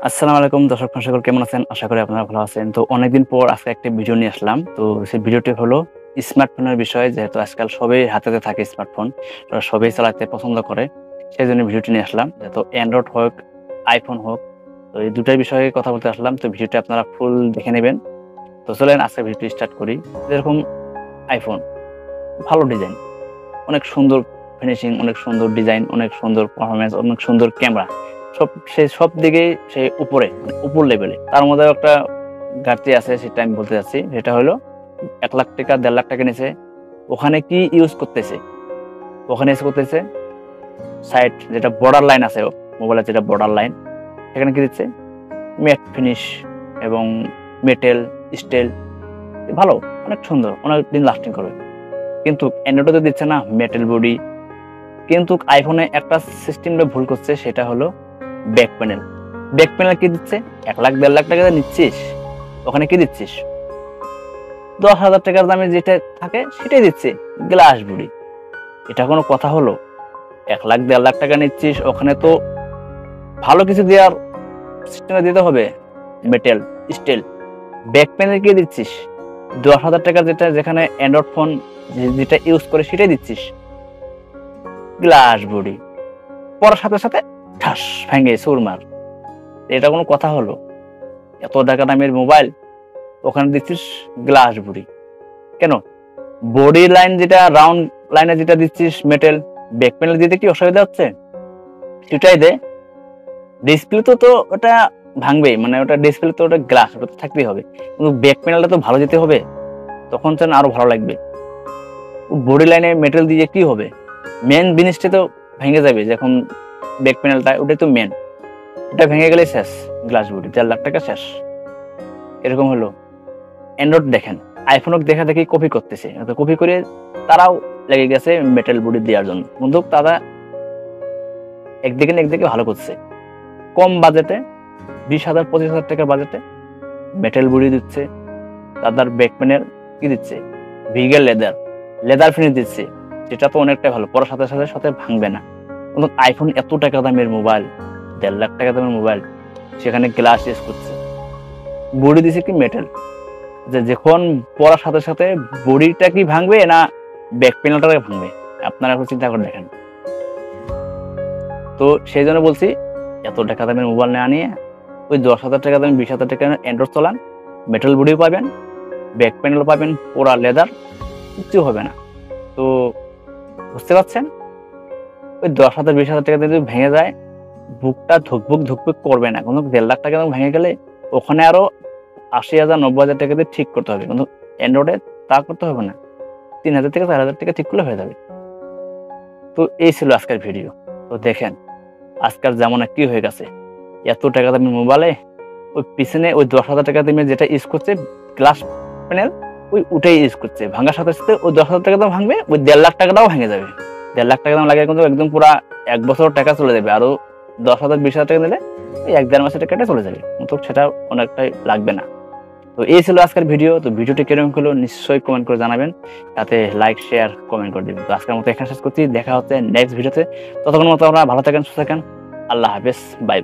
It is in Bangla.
আসসালামু আলাইকুম দর্শক সকল কেমন আছেন? আশা করি আপনারা ভালো আছেন। তো অনেকদিন পর আজকে একটা ভিডিও নিয়ে আসলাম। তো সেই ভিডিওটি হলো স্মার্টফোনের বিষয়ে। যেহেতু আজকাল সবাই হাতে থাকে স্মার্টফোন। সবাই চালাতে পছন্দ করে। সেজন্য ভিডিওটি নিয়ে আসলাম। যেহেতু অ্যান্ড্রয়েড হোক, আইফোন হোক, তো এই ২ টার বিষয়ে কথা বলতে আসলাম। তো ভিডিওটি আপনারা ফুল দেখে নেবেন। তো চলেন আজকে ভিডিওটি স্টার্ট করি। যেরকম আইফোন, ভালো ডিজাইন, অনেক সুন্দর ফিনিশিং, অনেক সুন্দর ডিজাইন, অনেক সুন্দর পারফরম্যান্স, অনেক সুন্দর ক্যামেরা। সব দিকেই সে উপরে, মানে উপর লেভেলে। তার মধ্যেও একটা ঘাটতি আছে, সেটা আমি বলতে চাচ্ছি। সেটা হলো ৳১,০০,০০০ ৳১,৫০,০০০ নিছে। ওখানে কি ইউজ করতেছে? ওখানে ইউজ করতেছে সাইড যেটা বর্ডার লাইন আছে, মোবাইলের যেটা বর্ডার লাইন, সেখানে কি দিচ্ছে? ম্যাট ফিনিশ এবং মেটাল, স্টিল, ভালো, অনেক সুন্দর, অনেকদিন লাস্টিং করবে। কিন্তু অ্যান্ড্রয়েডে তো দিচ্ছে না মেটাল বডি। কিন্তু আইফোনে একটা সিস্টেমটা ভুল করছে, সেটা হলো ব্যাক প্যানেল। ব্যাক প্যানেল কি দিচ্ছে? ৳১,০০,০০০ ৳১,৫০,০০০ নিচ্ছিস, ওখানে কি দিচ্ছিস? ৳১০,০০০ দামে যেটা থাকে সেটাই দিচ্ছে, গ্লাস বডি। এটা কোনো কথা হলো? ৳১,০০,০০০ ৳১,৫০,০০০ নিচ্ছিস, ওখানে তো ভালো কিছু দেওয়ার সিস্টেমে দিতে হবে, মেটাল, স্টিল। ব্যাক প্যানেল কি দিচ্ছিস? ৳১০,০০০ যেখানে অ্যান্ড্রয়েড ফোন যেটা ইউজ করে সেটাই দিচ্ছিস, গ্লাস বডি। পড়ার সাথে ঠাস ভেঙে চুরমার। এটা কোনো কথা হলো? এত টাকা দামের মোবাইল, ওখানে দিচ্ছিস গ্লাস বডি। কেন? বডি লাইন যেটা রাউন্ড লাইনে যেটা দিচ্ছিস মেটাল, ব্যাক প্যানেল দিতে কি অসুবিধা হচ্ছে? সেটাই দে। ডিসপ্লে তো ওটা ভাঙবেই, মানে ওটা ডিসপ্লে তো ওটা গ্লাস, ওটা তো থাকতেই হবে। কিন্তু ব্যাক প্যানেলটা তো ভালো দিতে হবে, তখন যেন আরো ভালো লাগবে। বডি লাইনে মেটাল দিয়ে কি হবে? মেন জিনিসটা তো ভেঙে যাবে যখন ব্যাক প্যানেলটা, ওটাই তো মেন। এটা ভেঙে গেলে শেষ, গ্লাস বডি, ৳১,৫০,০০০ শেষ। এরকম হলো। অ্যান্ড্রয়েড দেখেন, আইফোনও দেখা দেখি কপি করতেছে। কপি করে তারাও লেগে গেছে মেটাল বডি দেওয়ার জন্য। কিন্তু তারা একদিকে না একদিকে ভালো করছে। কম বাজেটে, ৳২০,০০০-২৫,০০০ বাজেটে মেটাল বডি দিচ্ছে। তাদের ব্যাক প্যানেল কি দিচ্ছে? ভিগাল লেদার ফিনিশ দিচ্ছে। সেটা তো অনেকটাই ভালো। পড়ার সাথে ভাঙবে না। কিন্তু আইফোন এত টাকা দামের মোবাইল, ৳১,৫০,০০০ দামের মোবাইল, সেখানে গ্লাস ইউজ করছে। বডি দিছে কি মেটাল। যখন পড়ার সাথে বডিটা কি ভাঙবে না ব্যাক প্যানেলটাকে ভাঙবে? আপনারা একটু চিন্তা করে দেখেন। তো সেই জন্য বলছি, এত টাকা দামের মোবাইল না নিয়ে ওই ৳১০,০০০ দামে ৳২০,০০০ এন্ড্রয়েড চালান, মেটাল বডিও পাবেন, ব্যাক প্যানেল পাবেন পুরা লেদার, কিচ্ছু হবে না। তো বুঝতে পারছেন? ওই ৳১০,০০০-২০,০০০ যদি ভেঙে যায়, বুকটা ধুকপুক করবে না। কিন্তু ৳১,৫০,০০০ দাম ভেঙে গেলে ওখানে আরো ৳৮০,০০০, ৳৯০,০০০ দিয়ে ঠিক করতে হবে। কিন্তু অ্যান্ড্রয়েডে তা করতে হবে না। ৳৩,০০০-৪,০০০ ঠিক করলে হয়ে যাবে। তো এই ছিল আজকের ভিডিও। তো দেখেন আজকাল জামানা কি হয়ে গেছে। এত টাকা দামের মোবাইলে ওই পিছনে ওই ৳১০,০০০ দামে যেটা ইউজ করছে গ্লাস প্যানেল, ওটাই ইউজ করছে। ভাঙার সাথে ওই ৳১০,০০০ দাম ভাঙবে, ওই ৳১,৫০,০০০ টাও ভেঙে যাবে। ৳১,৫০,০০০ দাম লাগে কিন্তু একদম পুরা ১ বছর টাকা চলে যাবে। আরো ১০,০০০ ৳২০,০০০ নিলে ওই ১-১.৫ মাসের টাকাটা চলে যাবে। কিন্তু সেটা অনেকটাই লাগবে না। তো এই ছিল আজকের ভিডিও। তো ভিডিওটি কিরকম হলো নিশ্চয়ই কমেন্ট করে জানাবেন। সাথে লাইক, শেয়ার, কমেন্ট করে দিবেন। তো আজকের মতো এখানে শেষ করছি। দেখা হচ্ছে নেক্সট ভিডিওতে। ততক্ষণ মতো আপনারা ভালো থাকেন, সুস্থ থাকেন। আল্লাহ হাফেজ। বাই।